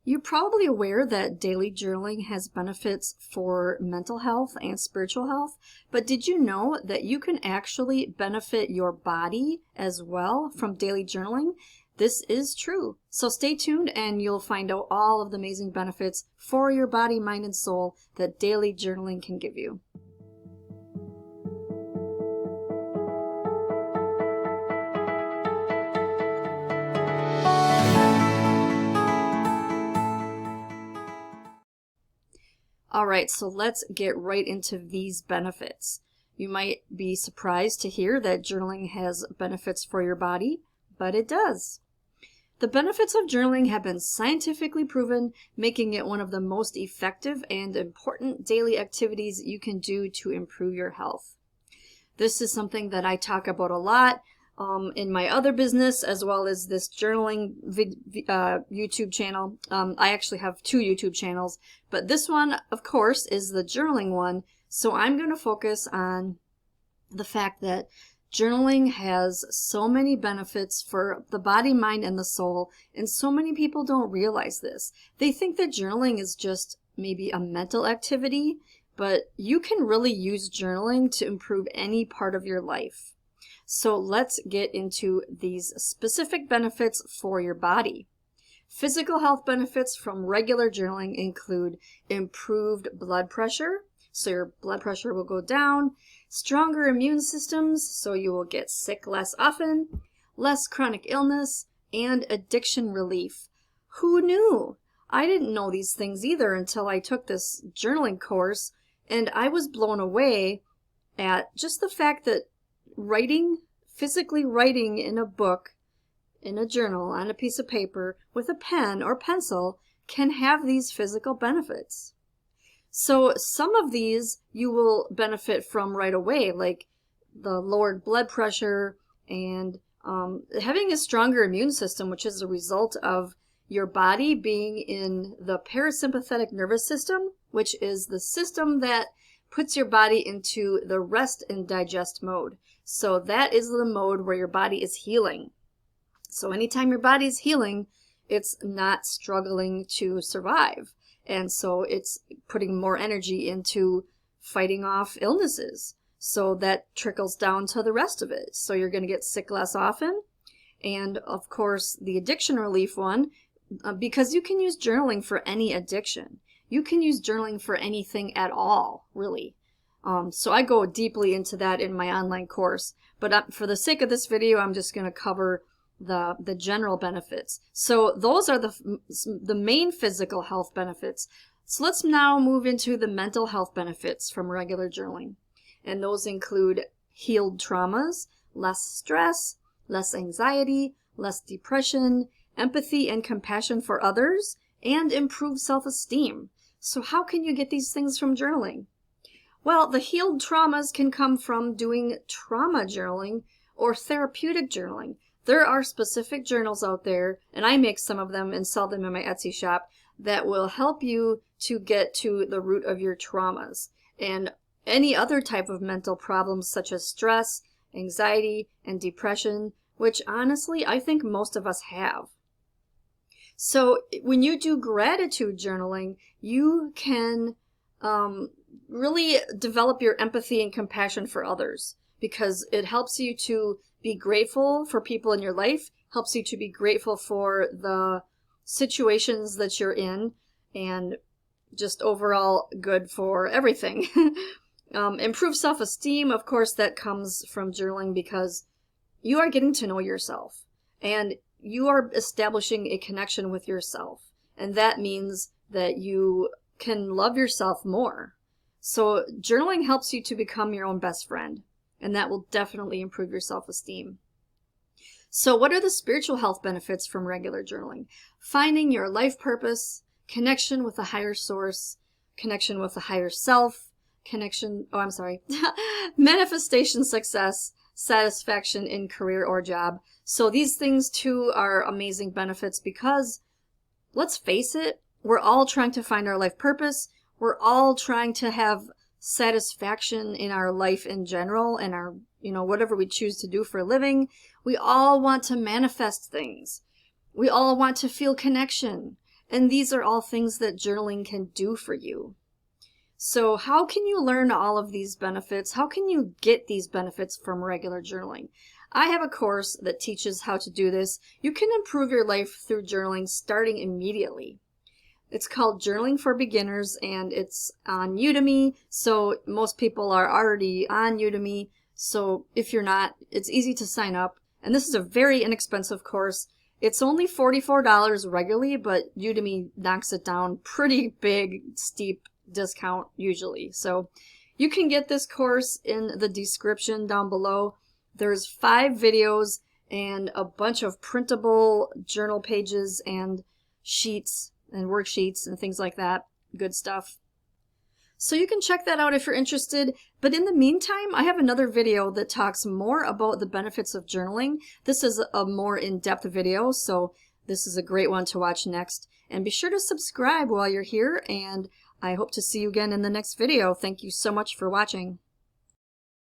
You're probably aware that daily journaling has benefits for mental health and spiritual health, but did you know that you can actually benefit your body as well from daily journaling? This is true. So stay tuned and you'll find out all of the amazing benefits for your body, mind, and soul that daily journaling can give you. All right, so let's get right into these benefits. You might be surprised to hear that journaling has benefits for your body, but it does. The benefits of journaling have been scientifically proven, making it one of the most effective and important daily activities you can do to improve your health. This is something that I talk about a lot in my other business, as well as this journaling YouTube channel. I actually have 2 YouTube channels, but this one, of course, is the journaling one. So I'm going to focus on the fact that journaling has so many benefits for the body, mind, and the soul, and so many people don't realize this. They think that journaling is just maybe a mental activity, but you can really use journaling to improve any part of your life. So let's get into these specific benefits for your body. Physical health benefits from regular journaling include improved blood pressure, so your blood pressure will go down, stronger immune systems, so you will get sick less often, less chronic illness, and addiction relief. Who knew? I didn't know these things either until I took this journaling course, and I was blown away at just the fact that physically writing in a book, in a journal, on a piece of paper, with a pen or pencil, can have these physical benefits. So some of these you will benefit from right away, like the lowered blood pressure and having a stronger immune system, which is a result of your body being in the parasympathetic nervous system, which is the system that puts your body into the rest and digest mode. So that is the mode where your body is healing. So anytime your body is healing, it's not struggling to survive. And so it's putting more energy into fighting off illnesses. So that trickles down to the rest of it. So you're going to get sick less often. And of course, the addiction relief one, because you can use journaling for any addiction. You can use journaling for anything at all, really. So I go deeply into that in my online course. But for the sake of this video, I'm just going to cover the general benefits. So those are the main physical health benefits. So let's now move into the mental health benefits from regular journaling. And those include healed traumas, less stress, less anxiety, less depression, empathy and compassion for others, and improved self-esteem. So how can you get these things from journaling? Well, the healed traumas can come from doing trauma journaling or therapeutic journaling. There are specific journals out there, and I make some of them and sell them in my Etsy shop, that will help you to get to the root of your traumas and any other type of mental problems such as stress, anxiety, and depression, which honestly I think most of us have. So when you do gratitude journaling, you can really develop your empathy and compassion for others, because it helps you to be grateful for people in your life, helps you to be grateful for the situations that you're in, and just overall good for everything. Improved self-esteem, of course, that comes from journaling because you are getting to know yourself and you are establishing a connection with yourself. And that means that you can love yourself more. So journaling helps you to become your own best friend, and that will definitely improve your self-esteem. So what are the spiritual health benefits from regular journaling? Finding your life purpose, connection with a higher source, connection with a higher self, manifestation success, satisfaction in career or job. So these things too are amazing benefits because, let's face it, we're all trying to find our life purpose. We're all trying to have satisfaction in our life in general and our, whatever we choose to do for a living. We all want to manifest things. We all want to feel connection. And these are all things that journaling can do for you. So how can you learn all of these benefits? How can you get these benefits from regular journaling? I have a course that teaches how to do this. You can improve your life through journaling starting immediately. It's called Journaling for Beginners, and it's on Udemy. So most people are already on Udemy. So if you're not, it's easy to sign up. And this is a very inexpensive course. It's only $44 regularly, but Udemy knocks it down pretty big, steep discount usually. So you can get this course in the description down below. There's 5 videos and a bunch of printable journal pages and sheets and worksheets and things like that. Good stuff. So you can check that out if you're interested. But in the meantime, I have another video that talks more about the benefits of journaling. This is a more in-depth video, so this is a great one to watch next. And be sure to subscribe while you're here, and I hope to see you again in the next video. Thank you so much for watching.